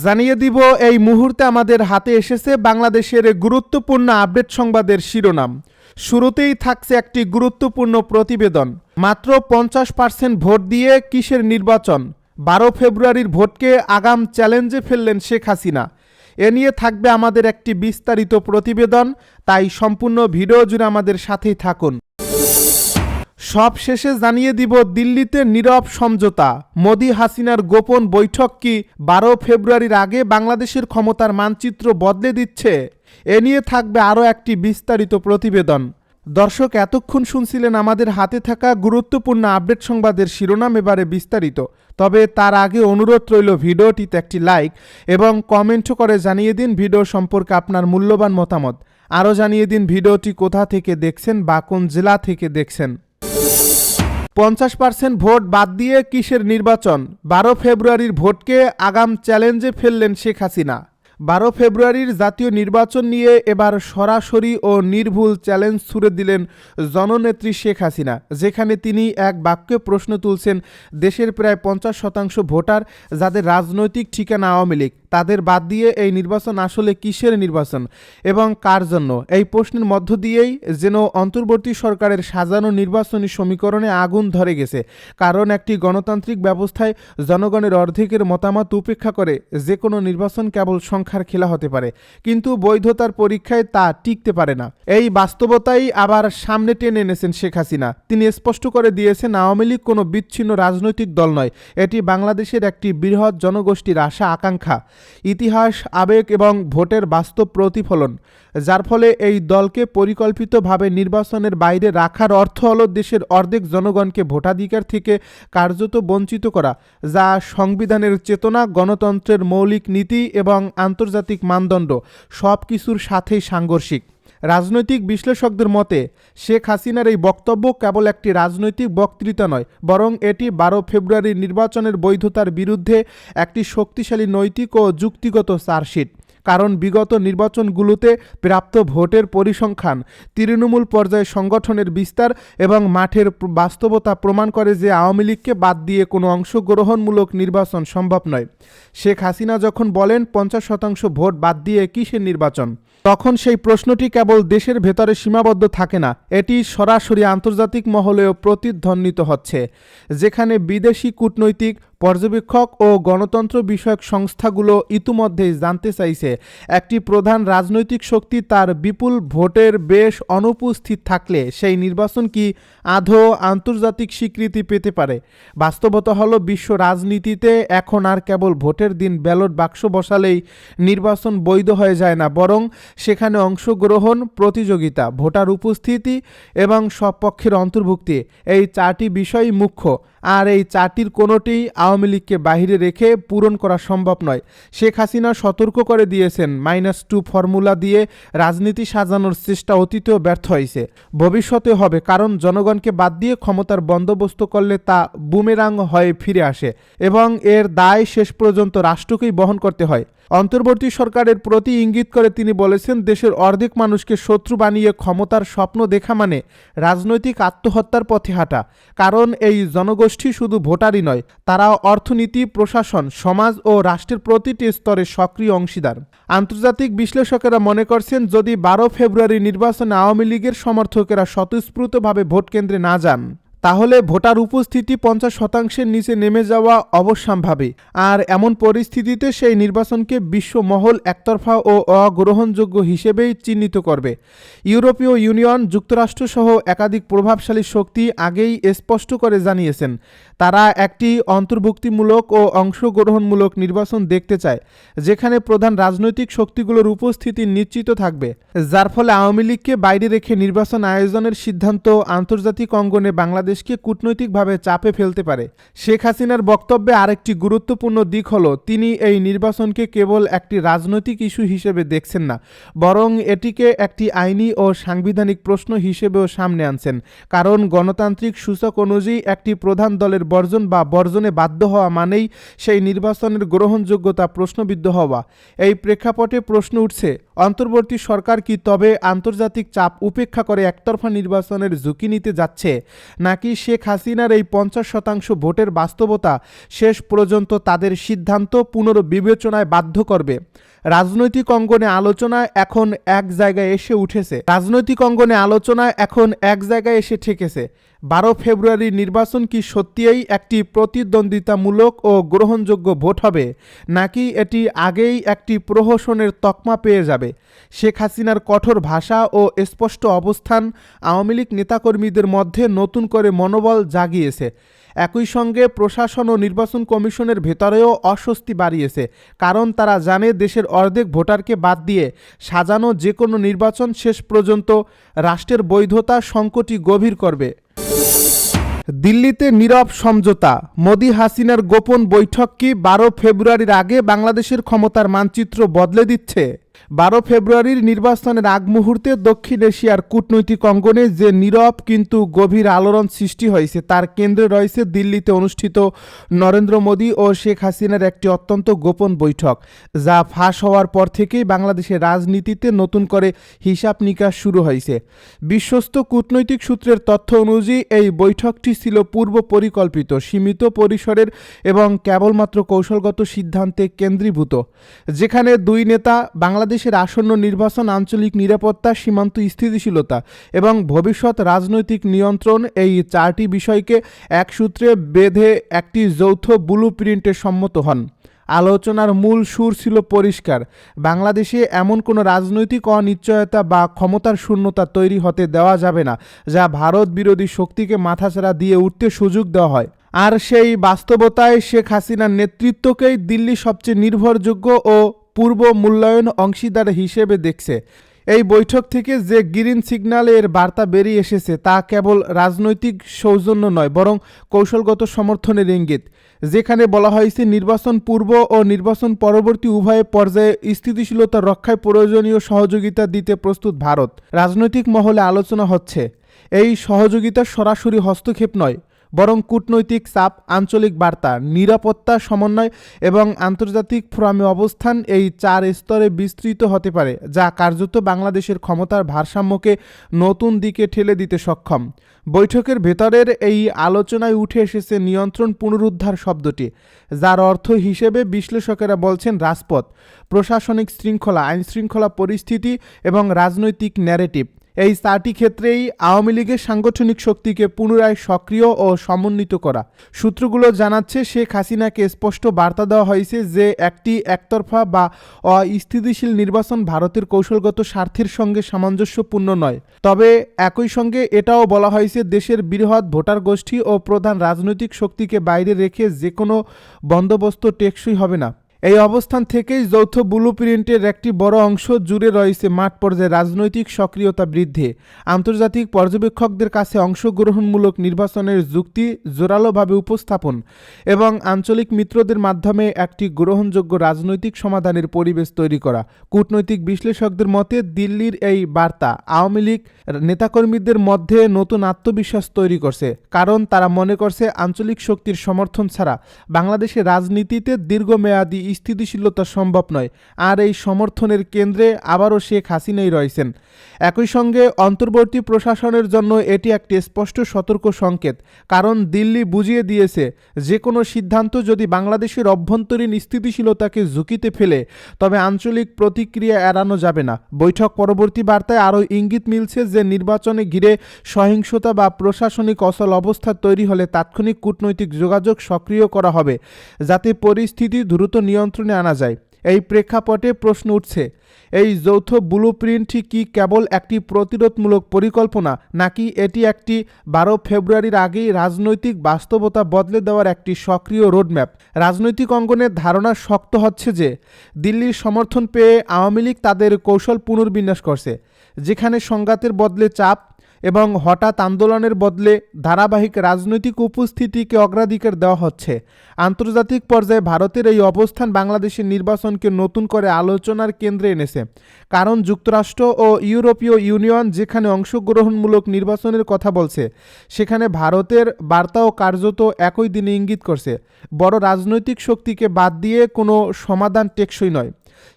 জানিয়ে দিব এই মুহূর্তে আমাদের হাতে এসেছে বাংলাদেশের গুরুত্বপূর্ণ আপডেট সংবাদের শিরোনাম। শুরুতেই থাকছে একটি গুরুত্বপূর্ণ প্রতিবেদন। মাত্র 50% ভোট দিয়ে কিসের নির্বাচন? 12 ফেব্রুয়ারির ভোটকে আগাম চ্যালেঞ্জে ফেললেন শেখ হাসিনা। এ নিয়ে থাকবে আমাদের একটি বিস্তারিত প্রতিবেদন, তাই সম্পূর্ণ ভিডিও জুড়ে আমাদের সাথেই থাকুন। সব শেষে জানিয়ে দিব দিল্লিতে নীরব সমঝোতা। মোদি হাসিনার গোপন বৈঠক কি 12 ফেব্রুয়ারির আগে বাংলাদেশের ক্ষমতার মানচিত্র বদলে দিচ্ছে? এ নিয়ে থাকবে আরও একটি বিস্তারিত প্রতিবেদন। দর্শক, এতক্ষণ শুনছিলেন আমাদের হাতে থাকা গুরুত্বপূর্ণ আপডেট সংবাদের শিরোনাম, এবারে বিস্তারিত। তবে তার আগে অনুরোধ রইল ভিডিওটিতে একটি লাইক এবং কমেন্ট করে জানিয়ে দিন ভিডিও সম্পর্কে আপনার মূল্যবান মতামত। আরও জানিয়ে দিন ভিডিওটি কোথা থেকে দেখছেন বা কোন জেলা থেকে দেখছেন। 50% ভোট বাদ দিয়ে কিসের নির্বাচন? 12 ফেব্রুয়ারির ভোটকে আগাম চ্যালেঞ্জে ফেললেন শেখ হাসিনা। 12 ফেব্রুয়ারির জাতীয় নির্বাচন নিয়ে এবার সরাসরি ও নির্ভুল চ্যালেঞ্জ ছুড়ে দিলেন জননেত্রী শেখ হাসিনা, যেখানে তিনি এক বাক্যে প্রশ্ন তুলছেন দেশের প্রায় 50% ভোটার যাদের রাজনৈতিক ঠিকানা আওয়ামী লীগ, তাদের বাদ দিয়ে এই নির্বাচন আসলে কিসের নির্বাচন এবং কার জন্য? এই প্রশ্নের মধ্য দিয়েই যেন অন্তর্বর্তী সরকারের সাজানো নির্বাচনী সমীকরণে আগুন ধরে গেছে। কারণ একটি গণতান্ত্রিক ব্যবস্থায় জনগণের অর্ধেকের মতামত উপেক্ষা করে যে কোনো নির্বাচন কেবল সংখ্যার খেলা হতে পারে, কিন্তু বৈধতার পরীক্ষায় তা টিকতে পারে না। এই বাস্তবতাই আবার সামনে টেনে এনেছেন শেখ হাসিনা। তিনি স্পষ্ট করে দিয়েছেন আওয়ামী লীগ কোনো বিচ্ছিন্ন রাজনৈতিক দল নয়, এটি বাংলাদেশের একটি বৃহৎ জনগোষ্ঠীর আশা আকাঙ্ক্ষা, ইতিহাস, আবেগ এবং ভোটের বাস্তব প্রতিফলন। যার ফলে এই দলকে পরিকল্পিতভাবে নির্বাচনের বাইরে রাখার অর্থ হল দেশের অর্ধেক জনগণকে ভোটাধিকার থেকে কার্যত বঞ্চিত করা, যা সংবিধানের চেতনা, গণতন্ত্রের মৌলিক নীতি এবং আন্তর্জাতিক মানদণ্ড সব কিছুর সাথেই সাংঘর্ষিক। রাজনৈতিক বিশ্লেষকদের মতে শেখ হাসিনার এই বক্তব্য কেবল একটি রাজনৈতিক বক্তৃতা নয়, বরং এটি 12 ফেব্রুয়ারির নির্বাচনের বৈধতার বিরুদ্ধে একটি শক্তিশালী নৈতিক ও যুক্তিগত চার্জশিট। কারণ বিগত নির্বাচনগুলোতে প্রাপ্ত ভোটের পরিসংখ্যান, তৃণমূল পর্যায়ে সংগঠনের বিস্তার এবং মাঠের বাস্তবতা প্রমাণ করে যে আওয়ামী লীগকে বাদ দিয়ে কোনো অংশগ্রহণমূলক নির্বাচন সম্ভব নয়। শেখ হাসিনা যখন বলেন 50% ভোট বাদ দিয়ে কিসের নির্বাচন, তখন সেই প্রশ্নটি কেবল দেশের ভেতরে সীমাবদ্ধ থাকে না, এটি সরাসরি আন্তর্জাতিক মহলেও প্রতিধ্বনিত হচ্ছে, যেখানে বিদেশি কূটনৈতিক, পর্যবেক্ষক ও গণতন্ত্র বিষয়ক সংস্থাগুলো ইতিমধ্যেই জানতে চাইছে একটি প্রধান রাজনৈতিক শক্তি তার বিপুল ভোটের বেশ অনুপস্থিত থাকলে সেই নির্বাচন কি আদৌ আন্তর্জাতিক স্বীকৃতি পেতে পারে। বাস্তবতা হলো বিশ্ব রাজনীতিতে এখন আর কেবল ভোটের দিন ব্যালট বাক্স বসালেই নির্বাচন বৈধ হয়ে যায় না, বরং সেখানে অংশগ্রহণ, প্রতিযোগিতা, ভোটার উপস্থিতি এবং সব পক্ষের অন্তর্ভুক্তি, এই চারটি বিষয়ই মুখ্য। আর এই চারটির কোনোটি আওয়ামী লীগকে বাহিরে রেখে পূরণ করা সম্ভব নয়। শেখ হাসিনা সতর্ক করে দিয়েছেন -2 ফর্মুলা দিয়ে রাজনীতি সাজানোর চেষ্টা অতীতেও ব্যর্থ হয়েছে, ভবিষ্যতে হবে, কারণ জনগণকে বাদ দিয়ে ক্ষমতার বন্দোবস্ত করলে তা বুমেরাং হয়ে ফিরে আসে এবং এর দায় শেষ পর্যন্ত রাষ্ট্রকেই বহন করতে হয়। অন্তর্বর্তী সরকারের প্রতি ইঙ্গিত করে তিনি বলেছেন দেশের অর্ধেক মানুষকে শত্রু বানিয়ে ক্ষমতার স্বপ্ন দেখা মানে রাজনৈতিক আত্মহত্যার পথে হাঁটা। কারণ এই জনগোষ্ঠী শুধু ভোটারই নয়, তারা অর্থনীতি, প্রশাসন, সমাজ ও রাষ্ট্রের প্রতিটি স্তরে সক্রিয় অংশীদার। আন্তর্জাতিক বিশ্লেষকেরা মনে করছেন যদি 12 ফেব্রুয়ারি নির্বাচনে আওয়ামী লীগের সমর্থকেরা স্বতঃস্ফূর্তভাবে ভোট কেন্দ্রে না যান, তাহলে ভোটার উপস্থিতি 50%-এর নিচে নেমে যাওয়া অবশ্যম্ভাবী। আর এমন পরিস্থিতিতে সেই নির্বাচনকে বিশ্বমহল একতরফা ও অগ্রহণযোগ্য হিসেবেই চিহ্নিত করবে। ইউরোপীয় ইউনিয়ন, যুক্তরাষ্ট্রসহ একাধিক প্রভাবশালী শক্তি আগেই স্পষ্ট করে জানিয়েছেন তারা একটি অন্তর্ভুক্তিমূলক ও অংশগ্রহণমূলক নির্বাচন দেখতে চায়, যেখানে প্রধান রাজনৈতিক শক্তিগুলোর উপস্থিতি নিশ্চিত থাকবে, যার ফলে আওয়ামী লীগকে বাইরে রেখে নির্বাচন আয়োজনের সিদ্ধান্ত আন্তর্জাতিক অঙ্গনে বাংলাদেশকে কূটনৈতিকভাবে চাপে ফেলতে পারে। শেখ হাসিনার বক্তব্যে আরেকটি গুরুত্বপূর্ণ দিক হলো তিনি এই নির্বাচনকে কেবল একটি রাজনৈতিক ইস্যু হিসেবে দেখছেন না, বরং এটিকে একটি আইনি ও সাংবিধানিক প্রশ্ন হিসেবেও সামনে আনছেন। কারণ গণতান্ত্রিক সূচক অনুযায়ী একটি প্রধান দলের বর্জন বা বর্জনে বাধ্য হওয়া মানেই সেই নির্বাচনের গ্রহণযোগ্যতা প্রশ্নবিদ্ধ হওয়া। এই প্রেক্ষাপটে প্রশ্ন উঠছে, অন্তর্বর্তী সরকার কি তবে আন্তর্জাতিক চাপ উপেক্ষা করে একতরফা নির্বাচনের ঝুঁকি নিতে যাচ্ছে, নাকি শেখ হাসিনার এই 50% ভোটের বাস্তবতা শেষ পর্যন্ত তাদের সিদ্ধান্ত পুনর্বিবেচনায় বাধ্য করবে? রাজনৈতিক অঙ্গনে আলোচনা এখন এক জায়গায় এসে ঠেকেছে। 12 ফেব্রুয়ারির নির্বাচন কি সত্যিই একটি প্রতিদ্বন্দ্বিতামূলক ও গ্রহণযোগ্য ভোট হবে, নাকি এটি আগেই একটি প্রহসনের তকমা পেয়ে যাবে? শেখ হাসিনার কঠোর ভাষা ও স্পষ্ট অবস্থান আওয়ামী লীগ নেতাকর্মীদের মধ্যে নতুন করে মনোবল জাগিয়েছে। একই সঙ্গে প্রশাসন ও নির্বাচন কমিশনের ভেতরেও অস্বস্তি বাড়িয়েছে, কারণ তারা জানে দেশের অর্ধেক ভোটারকে বাদ দিয়ে সাজানো যে কোনো নির্বাচন শেষ পর্যন্ত রাষ্ট্রের বৈধতা সংকটই গভীর করবে। দিল্লিতে নীরব সমঝোতা, মোদি হাসিনার গোপন বৈঠক কি 12 ফেব্রুয়ারির আগে বাংলাদেশের ক্ষমতার মানচিত্র বদলে দিচ্ছে? 12 ফেব্রুয়ারির নির্বাচনের আগ মুহূর্তে দক্ষিণ এশিয়ার কূটনৈতিক অঙ্গনে যে নীরব কিন্তু গভীর আলোড়ন সৃষ্টি হয়েছে তার কেন্দ্রে রয়েছে দিল্লিতে অনুষ্ঠিত নরেন্দ্র মোদি ও শেখ হাসিনার একটি অত্যন্ত গোপন বৈঠক, যা ফাঁস হওয়ার পর থেকেই বাংলাদেশের রাজনীতিতে নতুন করে হিসাব নিকাশ শুরু হয়েছে। বিশ্বস্ত কূটনৈতিক সূত্রের তথ্য অনুযায়ী এই বৈঠকটি ছিল পূর্ব পরিকল্পিত, সীমিত পরিসরের এবং কেবলমাত্র কৌশলগত সিদ্ধান্তে কেন্দ্রীভূত, যেখানে দুই নেতা বাংলাদেশের আসন্ন নির্বাচন, আঞ্চলিক নিরাপত্তা, সীমান্ত স্থিতিশীলতা এবং ভবিষ্যৎ রাজনৈতিক নিয়ন্ত্রণ এই 4টি বিষয়কে এক সূত্রে বেঁধে একটি যৌথ ব্লু প্রিন্টে সম্মত হন। আলোচনার মূল সুর ছিল পরিষ্কার, বাংলাদেশে এমন কোনো রাজনৈতিক অনিশ্চয়তা বা ক্ষমতার শূন্যতা তৈরি হতে দেওয়া যাবে না যা ভারত বিরোধী শক্তিকে মাথাচাড়া দিয়ে উঠতে সুযোগ দেওয়া হয়। আর সেই বাস্তবতায় শেখ হাসিনার নেতৃত্বকেই দিল্লি সবচেয়ে নির্ভরযোগ্য ও পূর্ব মূল্যায়ন অংশীদার হিসেবে দেখছে। এই বৈঠক থেকে যে গ্রিন সিগন্যালের বার্তা বেরিয়ে এসেছে তা কেবল রাজনৈতিক সৌজন্য নয়, বরং কৌশলগত সমর্থনের ইঙ্গিত, যেখানে বলা হয়েছে নির্বাচন পূর্ব ও নির্বাচন পরবর্তী উভয় পর্যায়ে স্থিতিশীলতা রক্ষায় প্রয়োজনীয় সহযোগিতা দিতে প্রস্তুত ভারত। রাজনৈতিক মহলে আলোচনা হচ্ছে, এই সহযোগিতা সরাসরি হস্তক্ষেপ নয়, বরং কূটনৈতিক চাপ, আঞ্চলিক বার্তা, নিরাপত্তা সমন্বয় এবং আন্তর্জাতিক ফোরামে অবস্থান, এই 4 স্তরে বিস্তৃত হতে পারে, যা কার্যত বাংলাদেশের ক্ষমতার ভারসাম্যকে নতুন দিকে ঠেলে দিতে সক্ষম। বৈঠকের ভেতরের এই আলোচনায় উঠে এসেছে নিয়ন্ত্রণ পুনরুদ্ধার শব্দটি, যার অর্থ হিসেবে বিশ্লেষকেরা বলছেন রাজপথ, প্রশাসনিক শৃঙ্খলা, আইনশৃঙ্খলা পরিস্থিতি এবং রাজনৈতিক ন্যারেটিভ। এই 4টি ক্ষেত্রেই আওয়ামী লীগের সাংগঠনিক শক্তিকে পুনরায় সক্রিয় ও সমন্বিত করা। সূত্রগুলো জানাচ্ছে, শেখ হাসিনাকে স্পষ্ট বার্তা দেওয়া হয়েছে যে একতরফা বা অস্থিতিশীল নির্বাচন ভারতের কৌশলগত স্বার্থের সঙ্গে সামঞ্জস্যপূর্ণ নয়। তবে একই সঙ্গে এটাও বলা হয়েছে দেশের বৃহৎ ভোটার গোষ্ঠী ও প্রধান রাজনৈতিক শক্তিকে বাইরে রেখে যে কোনো বন্দোবস্ত টেকসই হবে না। এই অবস্থান থেকেই যৌথ ব্লু প্রিন্টের একটি বড় অংশ জুড়ে রয়েছে মাঠ পর্যায়ে রাজনৈতিক সক্রিয়তা বৃদ্ধি, আন্তর্জাতিক পর্যবেক্ষকদের কাছে অংশগ্রহণমূলক নির্বাচনের যুক্তি জোরালোভাবে উপস্থাপন এবং আঞ্চলিক মিত্রদের মাধ্যমে একটি গ্রহণযোগ্য রাজনৈতিক সমাধানের পরিবেশ তৈরি করা। কূটনৈতিক বিশ্লেষকদের মতে দিল্লির এই বার্তা আওয়ামী লীগ নেতাকর্মীদের মধ্যে নতুন আত্মবিশ্বাস তৈরি করছে, কারণ তারা মনে করছে আঞ্চলিক শক্তির সমর্থন ছাড়া বাংলাদেশের রাজনীতিতে দীর্ঘমেয়াদী স্থিতিশীলতা সম্ভব নয়। আর এই সমর্থনের কেন্দ্রে আবারও শেখ হাসিনাই রয়েছেন। একই সঙ্গে অন্তর্বর্তী প্রশাসনের জন্য এটি একটি স্পষ্ট সতর্ক সংকেত, কারণ দিল্লি বুঝিয়ে দিয়েছে যে কোনো সিদ্ধান্ত যদি বাংলাদেশের অভ্যন্তরীণ স্থিতিশীলতাকে ঝুঁকিতে ফেলে তবে আঞ্চলিক প্রতিক্রিয়া এড়ানো যাবে না। বৈঠক পরবর্তী বার্তায় আরও ইঙ্গিত মিলছে যে নির্বাচনে ঘিরে সহিংসতা বা প্রশাসনিক অচল অবস্থা তৈরি হলে তাৎক্ষণিক কূটনৈতিক যোগাযোগ সক্রিয় করা হবে, যাতে পরিস্থিতি দ্রুত নিয়ন্ত্রণে আনা যায়। এই প্রেক্ষাপটে প্রশ্ন উঠছে, এই যৌথ ব্লু প্রিন্টটি কি কেবল একটি প্রতিরোধমূলক পরিকল্পনা, নাকি এটি একটি 12 ফেব্রুয়ারির আগেই রাজনৈতিক বাস্তবতা বদলে দেওয়ার একটি সক্রিয় রোডম্যাপ? রাজনৈতিক অঙ্গনের ধারণা শক্ত হচ্ছে যে দিল্লির সমর্থন পেয়ে আওয়ামী লীগ তাদের কৌশল পুনর্বিন্যাস করছে, যেখানে সংঘাতের বদলে চাপ এবং হঠাৎ আন্দোলনের বদলে ধারাবাহিক রাজনৈতিক উপস্থিতিকে অগ্রাধিকার দেওয়া হচ্ছে। আন্তর্জাতিক পর্যায়ে ভারতের এই অবস্থান বাংলাদেশের নির্বাচনকে নতুন করে আলোচনার কেন্দ্রে এনেছে। কারণ যুক্তরাষ্ট্র ও ইউরোপীয় ইউনিয়ন যেখানে অংশগ্রহণমূলক নির্বাচনের কথা বলছে, সেখানে ভারতের বার্তাও কার্যত একই দিনে ইঙ্গিত করছে, বড় রাজনৈতিক শক্তিকে বাদ দিয়ে কোনো সমাধান টেকসই নয়।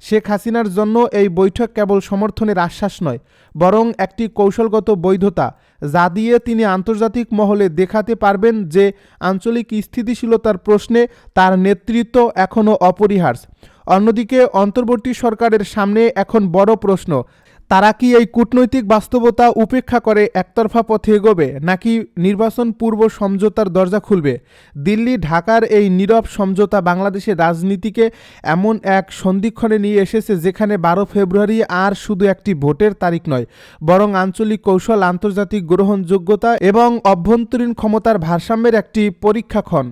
শেখ হাসিনার জন্য এই বৈঠক কেবল সমর্থনের আশ্বাস নয়, বরং একটি কৌশলগত বৈধতা, যা দিয়ে তিনি আন্তর্জাতিক মহলে দেখাতে পারবেন যে আঞ্চলিক স্থিতিশীলতার প্রশ্নে তার নেতৃত্ব এখনও অপরিহার্য। অন্যদিকে অন্তর্বর্তী সরকারের সামনে এখন বড় প্রশ্ন, তারা কি এই কূটনৈতিক বাস্তবতা উপেক্ষা করে একতরফা পথে এগোবে, নাকি নির্বাচন পূর্ব সমঝোতার দরজা খুলবে? দিল্লি ঢাকার এই নীরব সমঝোতা বাংলাদেশের রাজনীতিকে এমন এক সন্ধিক্ষণে নিয়ে এসেছে যেখানে 12 ফেব্রুয়ারি আর শুধু একটি ভোটের তারিখ নয়, বরং আঞ্চলিক কৌশল, আন্তর্জাতিক গ্রহণযোগ্যতা এবং অভ্যন্তরীণ ক্ষমতার ভারসাম্যের একটি পরীক্ষাক্ষণ।